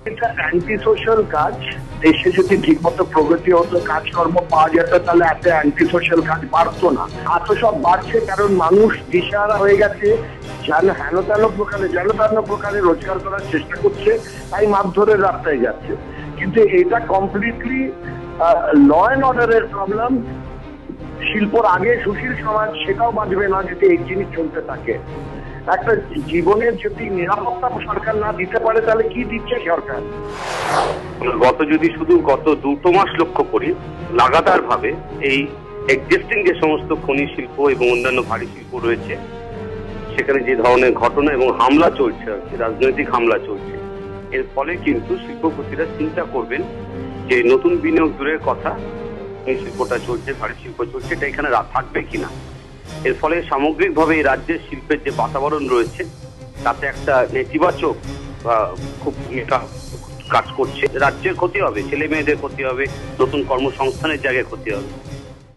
এটা anti social কাজ। দেশে যদি ঠিকমতো প্রগতি হতো, কাজকর্ম পাওয়া যেত, তাহলে এত অ্যান্টি সোশ্যাল কাজ বাড়তো না। এত সব বাড়ছে কারণ মানুষ দিশাহারা হয়ে গেছে, হেন তেন প্রকারে রোজগার করার চেষ্টা করছে, তাই মারধরের রাস্তায় যাচ্ছে। কিন্তু এটা কমপ্লিটলি ল অ্যান্ড অর্ডারের প্রবলেম। শিল্পর আগে সুশীল সমাজ, সেটাও বাঁচবে না যদি এই জিনিস চলতে থাকে। একটা জীবনের যদি নিরাপত্তা সরকার না দিতে পারে, তাহলে কি দিচ্ছে সরকার? গত 2 মাস লক্ষ্য করি, লাগাতার ভাবে এই এক্সিস্টিং যে সমস্ত খনি শিল্প এবং অন্যান্য ভারী শিল্প রয়েছে, সেখানে যে ধরনের ঘটনা এবং হামলা চলছে, রাজনৈতিক হামলা চলছে, এর ফলে কিন্তু শিল্পপতিরা চিন্তা করবেন যে নতুন বিনিয়োগ দূরের কথা, এই শিল্পটা চলছে, ভারী শিল্প চলছে, এটা এখানে থাকবে কিনা। এর ফলে সামগ্রিকভাবে এই রাজ্যের শিল্পের যে বাতাবরণ রয়েছে, তাতে একটা নেতিবাচক খুব কাজ করছে। রাজ্যের ক্ষতি হবে, ছেলে মেয়েদের ক্ষতি হবে, নতুন কর্মসংস্থানের জায়গায় ক্ষতি হবে।